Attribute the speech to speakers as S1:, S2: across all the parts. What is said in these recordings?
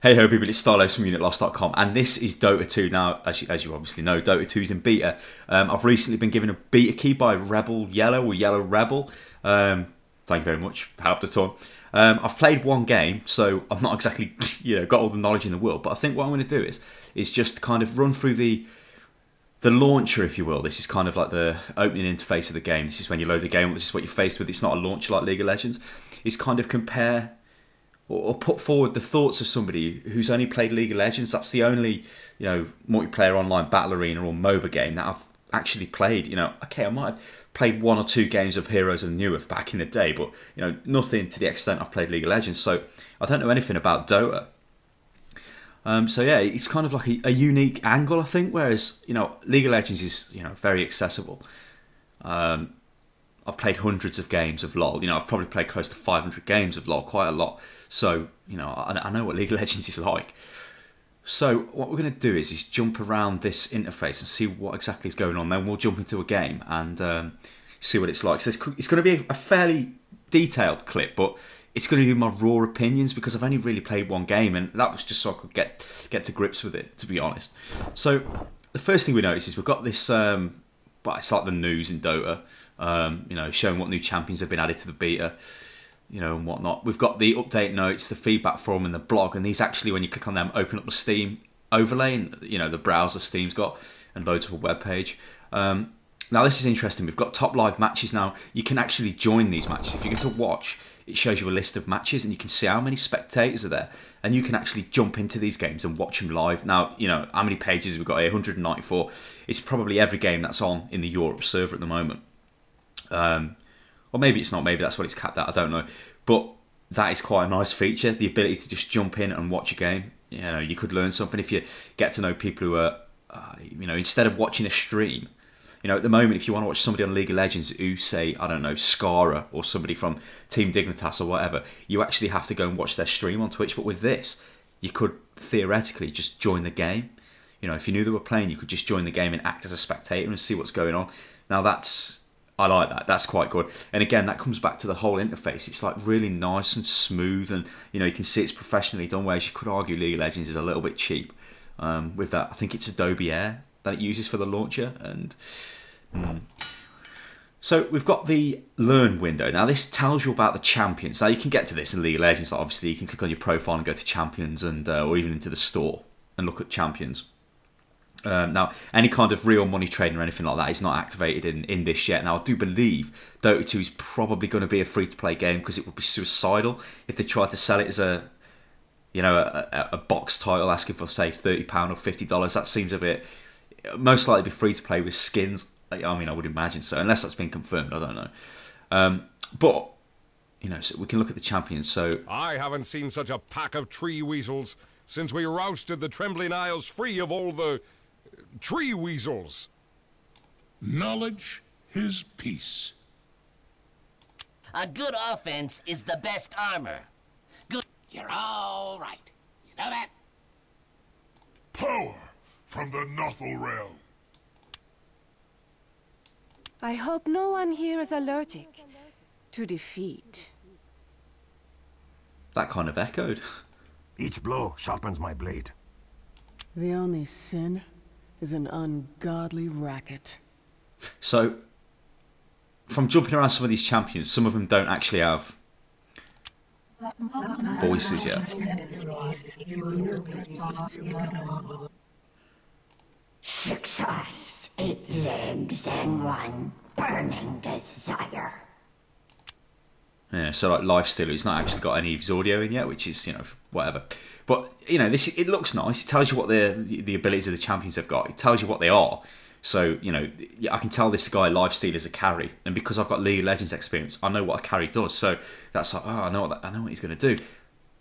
S1: Hey ho people, it's Stylosa from UnitLost.com, and this is Dota 2. Now, as you obviously know, Dota 2 is in beta. I've recently been given a beta key by Rebel Yellow, or Yellow Rebel. Thank you very much, helped a ton. I've played one game, so I'm not exactly got all the knowledge in the world, but I think what I'm going to do is just kind of run through the launcher, if you will. This is kind of like the opening interface of the game. This is when you load the game, this is what you're faced with. It's not a launcher like League of Legends. It's kind of compare or put forward the thoughts of somebody who's only played League of Legends. That's the only, multiplayer online battle arena or MOBA game that I've actually played. Okay, I might have played one or two games of Heroes of the New Earth back in the day, but nothing to the extent I've played League of Legends. So I don't know anything about Dota. So yeah, it's kind of like a unique angle, I think. Whereas League of Legends is very accessible. I've played hundreds of games of LoL. I've probably played close to 500 games of LoL, quite a lot. So, I know what League of Legends is like. So what we're going to do is jump around this interface and see what exactly is going on. Then we'll jump into a game and see what it's like. So it's going to be a fairly detailed clip, but it's going to be my raw opinions because I've only really played one game, and that was just so I could get to grips with it, to be honest. So the first thing we notice is we've got this, it's like the news in Dota, showing what new champions have been added to the beta, and whatnot. We've got the update notes, the feedback forum, and the blog, and these actually, when you click on them, open up the Steam overlay, and the browser Steam's got, and load to a web page. Now this is interesting. We've got top live matches now. You can actually join these matches. If you go to watch, it shows you a list of matches, and you can see how many spectators are there, and you can actually jump into these games and watch them live. Now, how many pages have we got here? 194. It's probably every game that's on in the Europe server at the moment. Or maybe it's not, maybe that's what it's capped at, I don't know. But that is quite a nice feature, the ability to just jump in and watch a game. You could learn something if you get to know people who are, instead of watching a stream. At the moment, if you want to watch somebody on League of Legends who, say, I don't know, Skara or somebody from Team Dignitas or whatever, you actually have to go and watch their stream on Twitch. But with this, you could theoretically just join the game. If you knew they were playing, you could just join the game and act as a spectator and see what's going on. Now I like that. That's quite good. And again, that comes back to the whole interface. It's like really nice and smooth, and you can see it's professionally done. Whereas you could argue League of Legends is a little bit cheap with that. I think it's Adobe Air that it uses for the launcher. And so we've got the Learn window. Now this tells you about the champions. Now you can get to this in League of Legends. Obviously, you can click on your profile and go to champions, and or even into the store and look at champions. Now, any kind of real money trading or anything like that is not activated in this yet. Now, I do believe Dota 2 is probably going to be a free-to-play game because it would be suicidal if they tried to sell it as a box title asking for, say, £30 or $50. That seems a bit... Most likely be free-to-play with skins. I would imagine so, unless that's been confirmed. I don't know. But, so we can look at the champions. So
S2: I haven't seen such a pack of tree weasels since we rousted the Trembling Isles free of all the... tree weasels.
S3: Knowledge is peace.
S4: A good offense is the best armor. Good. You're all right. You know that?
S3: Power from the Nothel realm.
S5: I hope no one here is allergic to defeat.
S1: that kind of echoed.
S6: Each blow sharpens my blade.
S5: The only sin is an ungodly racket.
S1: So, from jumping around some of these champions, some of them don't actually have voices yet.
S7: 6 eyes, 8 legs, and 1 burning desire.
S1: Yeah, so like Lifestealer, he's not actually got any of his audio in yet, which is, you know, whatever. But, you know, this, it looks nice. It tells you what the abilities of the champions have got. It tells you what they are. So, you know, I can tell this guy Lifestealer is a carry. And because I've got League of Legends experience, I know what a carry does. So that's like, oh, I know what he's going to do.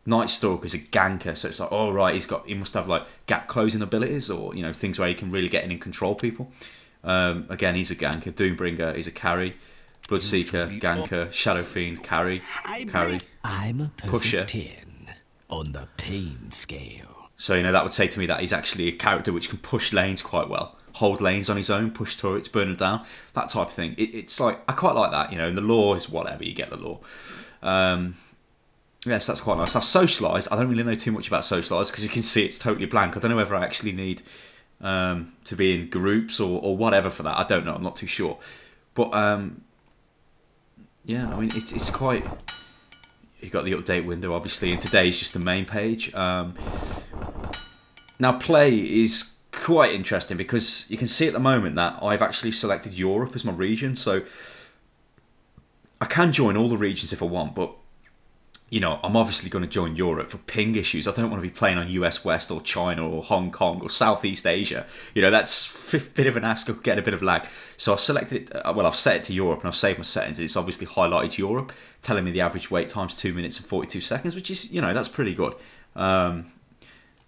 S1: Night Stalker is a ganker. So it's like, oh, right, he must have like gap closing abilities or, you know, things where he can really get in and control people. Again, he's a ganker. Doombringer is a carry. Bloodseeker, ganker, Shadow Fiend, carry.
S8: I'm a perfect
S1: Pusher.
S8: 10 on the pain scale.
S1: So, you know, that would say to me that he's actually a character which can push lanes quite well. Hold lanes on his own, push turrets, burn them down, that type of thing. It's like, I quite like that, you know, and the lore is whatever, you get the lore. Yes, that's quite nice. Now, socialise, I don't really know too much about socialise because you can see it's totally blank. I don't know whether I actually need to be in groups or whatever for that. I don't know. I'm not too sure. But, yeah, I mean, it's quite... You've got the update window, obviously, and today's just the main page. Now, play is quite interesting because you can see at the moment that I've actually selected Europe as my region. So, I can join all the regions if I want, but... You know, I'm obviously going to join Europe for ping issues. I don't want to be playing on US West or China or Hong Kong or Southeast Asia. You know, that's a bit of an ask. I'll get a bit of lag. So I've selected it. Well, I've set it to Europe and I've saved my settings. It's obviously highlighted Europe, telling me the average wait time's 2 minutes and 42 seconds, which is, you know, that's pretty good. Now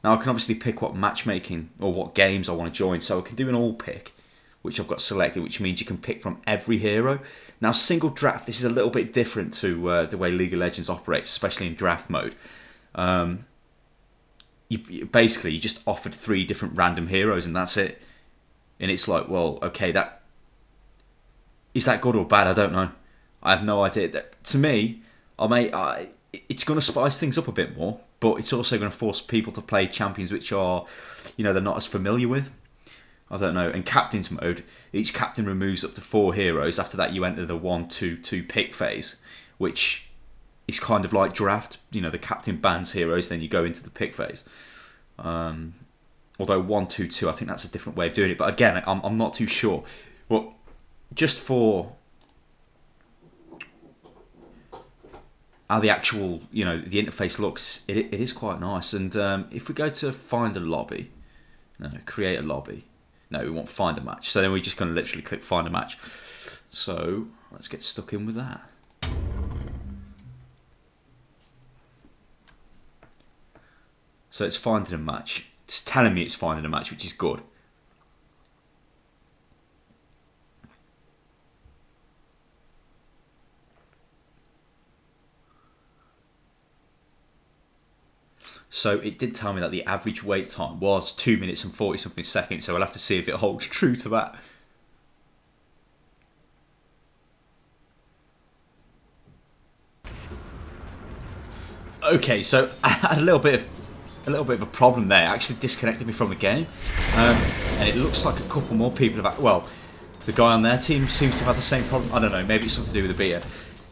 S1: I can obviously pick what matchmaking or what games I want to join. So I can do an all pick, which I've got selected, which means you can pick from every hero. Now, single draft, this is a little bit different to the way League of Legends operates, especially in draft mode. Basically, you just offered 3 different random heroes, and that's it. And it's like, well, okay, is that good or bad? I don't know. I have no idea. To me, it's going to spice things up a bit more, but it's also going to force people to play champions which are, you know, they're not as familiar with. I don't know. In Captain's mode, each captain removes up to 4 heroes. After that, you enter the 1-2-2 pick phase, which is kind of like draft. You know, the captain bans heroes, then you go into the pick phase. Although 1-2-2, I think that's a different way of doing it. But again, I'm not too sure. Well, just for how the actual, you know, the interface looks, it is quite nice. And if we go to find a lobby, no, create a lobby. No, we want find a match. So then we're just going to literally click find a match. So let's get stuck in with that. So it's finding a match. It's telling me it's finding a match, which is good. So it did tell me that the average wait time was 2 minutes and 40 something seconds. So I'll have to see if it holds true to that. Okay, so I had a little bit of a problem there. It actually disconnected me from the game, and it looks like a couple more people have. Well, the guy on their team seems to have the same problem. I don't know. Maybe it's something to do with the beta.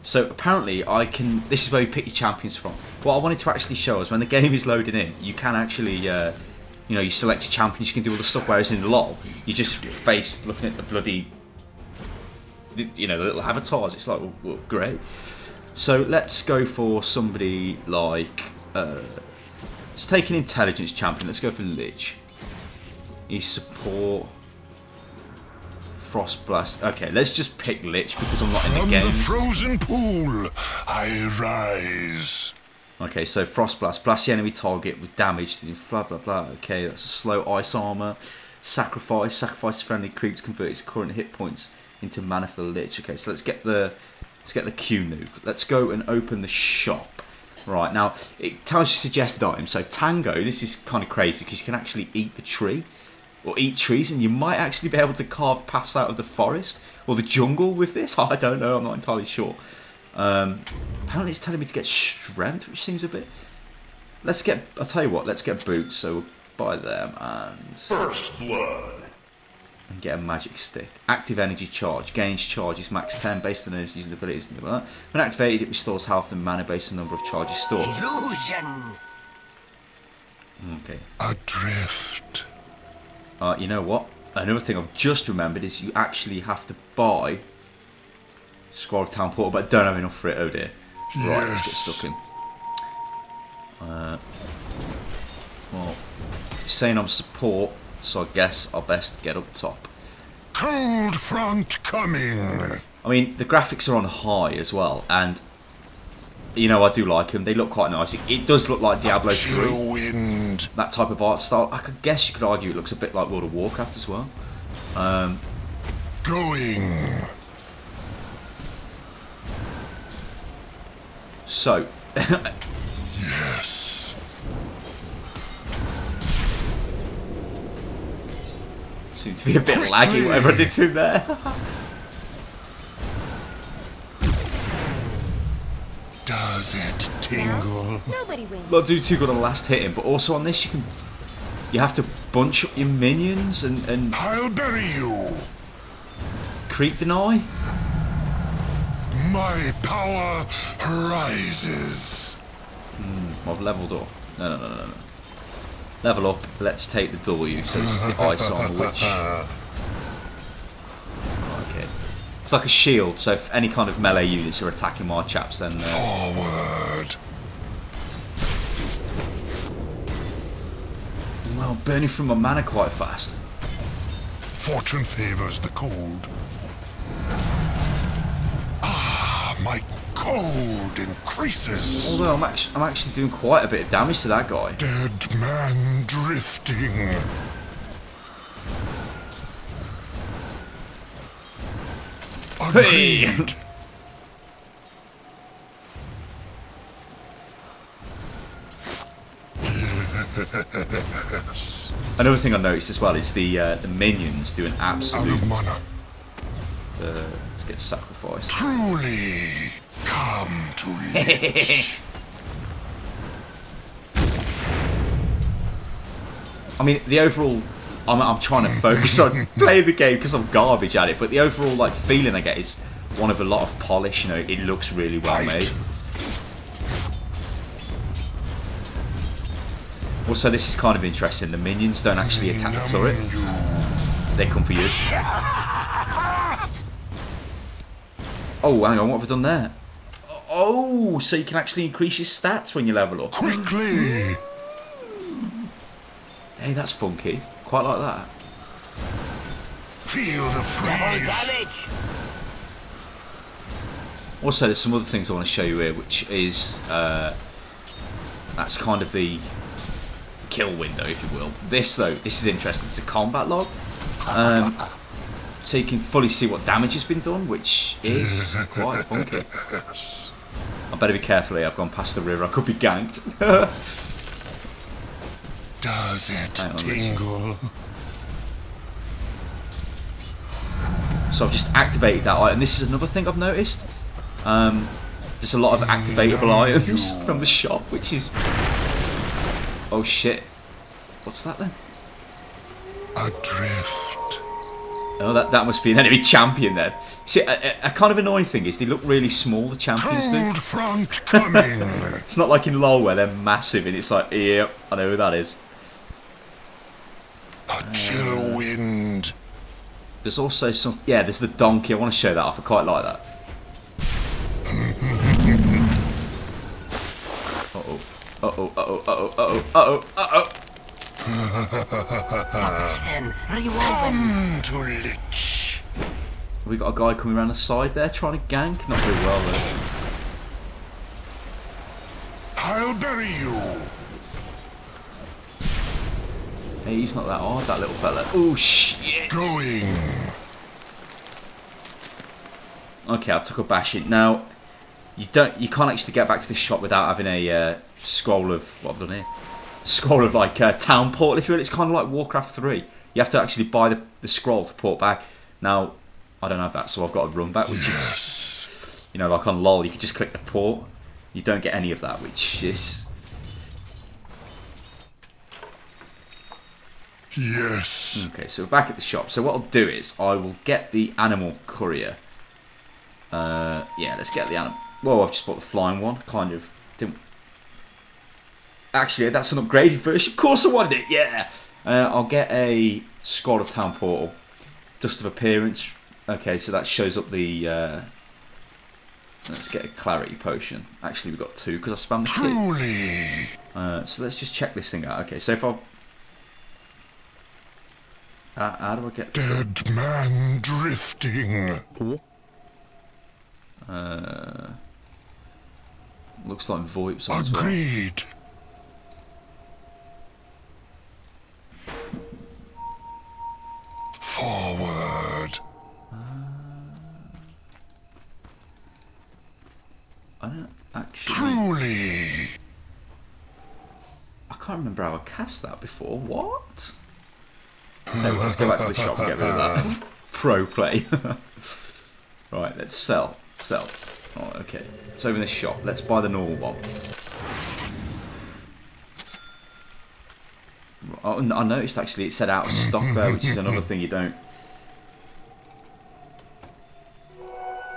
S1: So apparently I can, this is where you pick your champions from. What I wanted to actually show is when the game is loading in, you can actually, you know, you select your champions, you can do all the stuff, whereas in LoL, you just face looking at the bloody, you know, the little avatars. It's like, well, great. So let's go for somebody like, let's take an intelligence champion. Let's go for Lich. He's support. Frost Blast. Okay, let's just pick Lich because I'm not in the game.
S3: From the frozen pool, I rise.
S1: Okay, so Frost Blast. Blast the enemy target with damage to blah blah blah. Okay, that's a slow ice armor. Sacrifice. Sacrifice friendly creeps, convert its current hit points into mana for the Lich. Okay, so let's get the Q nuke. Let's go and open the shop. Right, now it tells you suggested items. So Tango, this is kind of crazy because you can actually eat the tree. Or eat trees, and you might actually be able to carve paths out of the forest or the jungle with this. I don't know, I'm not entirely sure. Apparently it's telling me to get strength, which seems a bit... I'll tell you what, let's get boots, so we'll buy them and...
S3: First blood.
S1: And get a magic stick. Active energy charge. Gains charges max 10 based on using abilities and like that. When activated, it restores health and mana based on the number of charges stored.
S4: Illusion!
S1: Okay.
S3: Adrift.
S1: You know what? Another thing I've just remembered is you actually have to buy Scroll of Town Portal, but I don't have enough for it. Oh dear. Right, let's get stuck in. Well, it's saying I'm support, so I guess I'll best get up top.
S3: Cold front coming.
S1: I mean, the graphics are on high as well, and you know, I do like them. They look quite nice. It does look like Diablo 3.
S3: Wind.
S1: That type of art style. I could guess you could argue it looks a bit like World of Warcraft as well.
S3: Going.
S1: So.
S3: Yes.
S1: Seems to be a bit laggy, whatever I did to him there.
S3: Does it tingle?
S5: Nobody wins.
S1: Not do too good on the last hitting, but also on this you have to bunch up your minions and
S3: I'll bury you.
S1: creep deny.
S3: My power rises.
S1: I've leveled up. No. Level up. Let's take the W. So this is the ice armor, which. Okay. It's like a shield. So if any kind of melee units are attacking my chaps, then.
S3: Forward.
S1: Well, I'm burning through my mana quite fast.
S3: Fortune favors the cold. Ah, my cold increases.
S1: Although I'm actually doing quite a bit of damage to that guy.
S3: Dead man drifting.
S1: Hey!
S3: Agreed.
S1: Another thing I noticed as well is the minions do an
S3: Out
S1: absolute.
S3: of mana.
S1: Let's get sacrificed.
S3: Truly come to live.
S1: I mean, the overall. I'm trying to focus on playing the game because I'm garbage at it, but the overall like feeling I get is one of a lot of polish. You know, it looks really well made. Also, this is kind of interesting. The minions don't actually attack the turret; they come for you. Oh, hang on, what have I done there? Oh, so you can actually increase your stats when you level up.
S3: Quickly.
S1: Hey, that's funky. Quite like that.
S3: Feel the freeze.
S4: Damage!
S1: Also, there's some other things I want to show you here, which is that's kind of the kill window, if you will. This, though, this is interesting. It's a combat log, so you can fully see what damage has been done, which is quite funky. I better be careful here. I've gone past the river. I could be ganked.
S3: Does it
S1: Hang on,
S3: tingle?
S1: So I've just activated that item. This is another thing I've noticed. There's a lot of activatable items from the shop, which is... Oh shit. What's that then?
S3: Adrift.
S1: Oh, that must be an enemy champion then. See, a kind of annoying thing is they look really small, the champions do.
S3: Cold front coming.
S1: It's not like in LoL where they're massive and it's like, yeah, I know who that is.
S3: A chill wind.
S1: There's also some... Yeah, there's the donkey. I want to show that off. I quite like that. Uh-oh. Uh-oh, uh-oh, uh-oh, uh-oh, uh-oh, uh-oh.
S3: To lich.
S1: Have we got a guy coming around the side there trying to gank? Not very well, though.
S3: I'll bury you.
S1: Hey, he's not that hard, that little fella. Oh, shit!
S3: Going.
S1: Okay, I took a bashing. Now, you can't actually get back to the shop without having a scroll of... What I've done here? A scroll of, like, town portal, if you will. It's kind of like Warcraft 3. You have to actually buy the scroll to port back. Now, I don't have that, so I've got to run back, which is... You know, like on LoL, you can just click the port. You don't get any of that, which is...
S3: Yes.
S1: Okay, so we're back at the shop. So what I'll do is I will get the animal courier. Yeah, let's get the animal. Well, I've just bought the flying one. Kind of didn't. Actually, that's an upgraded version. Of course, I wanted it. Yeah. I'll get a scroll of town portal, dust of appearance. Okay, so that shows up the. Let's get a clarity potion. Actually, we've got two because I spammed the key.
S3: Truly.
S1: So let's just check this thing out. Okay, so if I. How do I get...
S3: Dead man drifting.
S1: Looks like VoIP's on as well.
S3: Agreed. Forward.
S1: I don't actually...
S3: Truly.
S1: I can't remember how I cast that before. What? Okay, well, let's go back to the shop and get rid of that. Pro play. Right, let's sell. Sell. Right, okay. So in the shop, let's buy the normal one. Oh, I noticed actually it said out of stock there, which is another thing you don't.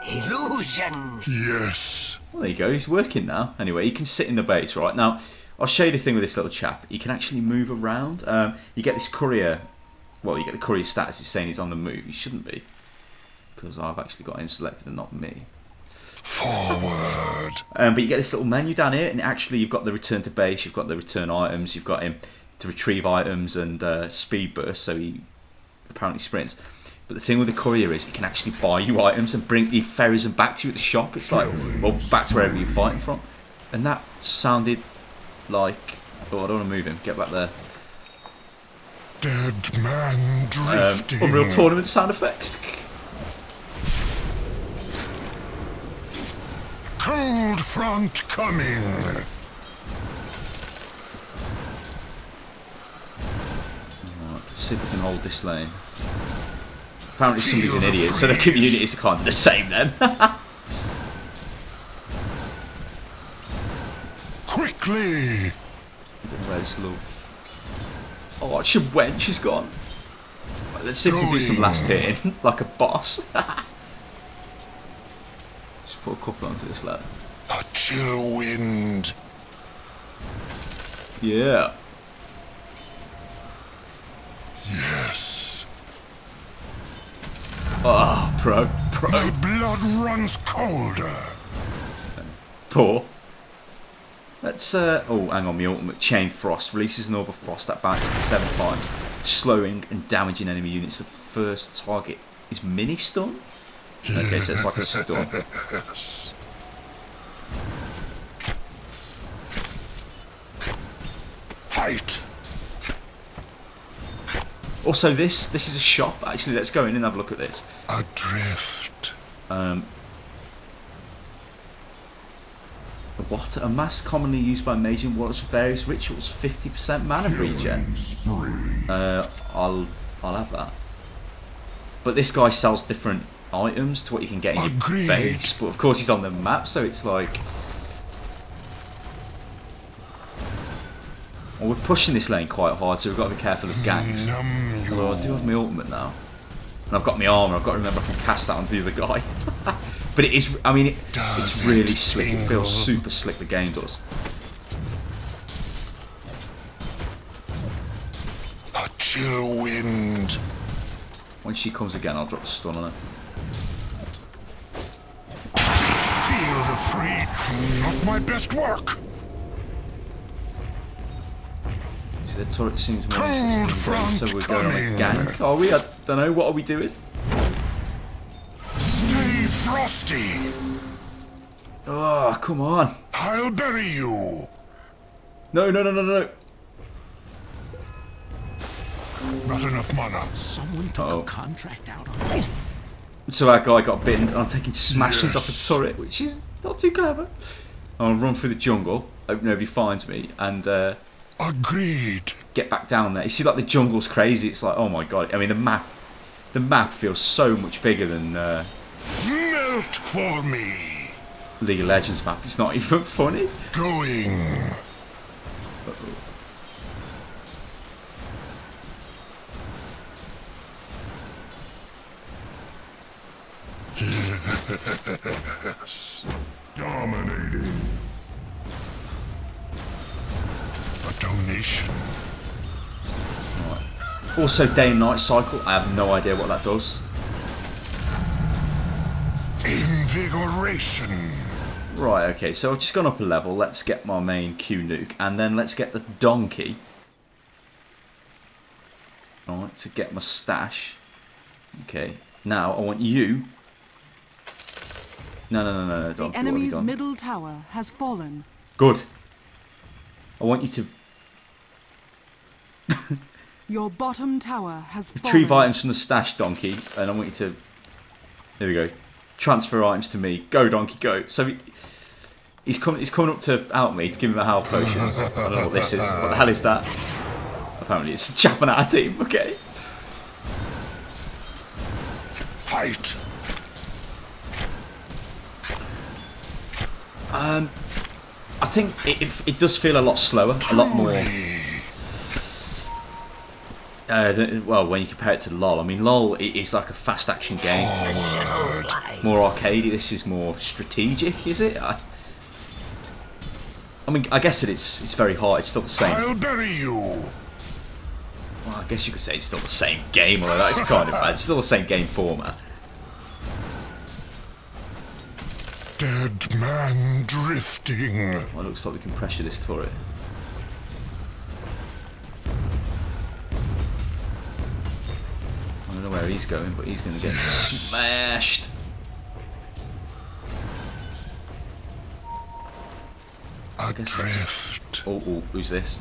S4: Illusion!
S3: Yes.
S1: Well, there you go, he's working now. Anyway, he can sit in the base, right? Now, I'll show you the thing with this little chap. He can actually move around. You get this courier. Well, you get the courier status. He's saying he's on the move. He shouldn't be. Because I've actually got him selected and not me.
S3: Forward.
S1: But you get this little menu down here, and actually you've got the return to base, you've got the return items, you've got him to retrieve items and speed burst, so he apparently sprints. But the thing with the courier is he can actually buy you items and he ferries them back to you at the shop. It's like, well, back to wherever you're fighting from. And that sounded like... Oh, I don't want to move him. Get back there.
S3: Dead man drifting.
S1: Unreal Tournament sound effects.
S3: Cold front coming.
S1: Right, see if we can hold this lane. Apparently somebody's an idiot, so the communities are kind of the same then.
S3: Quickly.
S1: I don't know where this little... Oh, she went, she's gone. Right, let's see if we can do some last hitting, like a boss. Just put a couple onto this lad.
S3: A chill wind.
S1: Yeah.
S3: Yes.
S1: Oh, pro.
S3: My blood runs colder.
S1: Poor. Let's, oh, hang on, my ultimate Chain Frost releases an orb of frost that bounces for 7 times, slowing and damaging enemy units. The first target is mini stun? Okay, so it's like a stun.
S3: Fight.
S1: Also, this is a shop. Actually, let's go in and have a look at this.
S3: Adrift.
S1: What? A mask commonly used by mage in warlocks for various rituals. 50% mana regen. I'll have that. But this guy sells different items to what you can get in your base. But of course, he's on the map, so it's like. Well, we're pushing this lane quite hard, so we've got to be careful of ganks. Although I do have my ultimate now. And I've got my armour, I've got to remember I can cast that onto the other guy. But it is, I mean, it's really slick. It feels super slick, the game does.
S3: A chill wind.
S1: When she comes again, I'll drop a stun on her.
S3: Feel the freak. Not my best work.
S1: The turret seems more interesting, so we're going on a gank. Are we? I don't know. What are we doing?
S3: Stay frosty.
S1: Oh, come on.
S3: I'll bury you.
S1: No.
S3: Not enough mana.
S8: Someone took a contract out on me.
S1: So that guy got bitten, and I'm taking smashes off a turret, which is not too clever. I'll run through the jungle, hope nobody finds me, and
S3: agreed.
S1: Get back down there. You see, like, the jungle's crazy. It's like, oh my god. I mean, the map feels so much bigger than
S3: melt for me.
S1: League of Legends map. It's not even funny.
S3: Going. Yes. Dominating. A donation.
S1: Right. Also, day and night cycle. I have no idea what that does.
S3: Invigoration.
S1: Right, okay, so I've just gone up a level. Let's get my main Q nuke, and then let's get the donkey. Alright, to get my stash. Okay, now I want you. No, donkey.
S5: The enemy's middle tower has fallen.
S1: Good. I want you to
S5: Your bottom tower has
S1: retrieve
S5: fallen.
S1: items from the stash, donkey, and I want you to. There we go. Transfer items to me. Go, donkey, go. So he's coming up to help me to give him a health potion. I don't know what this is. What the hell is that? Apparently it's a chap on our team. Okay.
S3: Fight.
S1: I think it does feel a lot slower, a lot more. Well, when you compare it to LoL, I mean, LoL is like a fast action game, more arcadey. This is more strategic, is it? I mean, I guess it's very hard. It's still the same.
S3: I'll bury you.
S1: Well, I guess you could say it's still the same game, although that's kind of bad. It's still the same game format.
S3: Dead man drifting.
S1: Well, it looks like we can pressure this turret. I don't know where he's going, but he's going to get smashed.
S3: Adrift.
S1: Oh, who's this?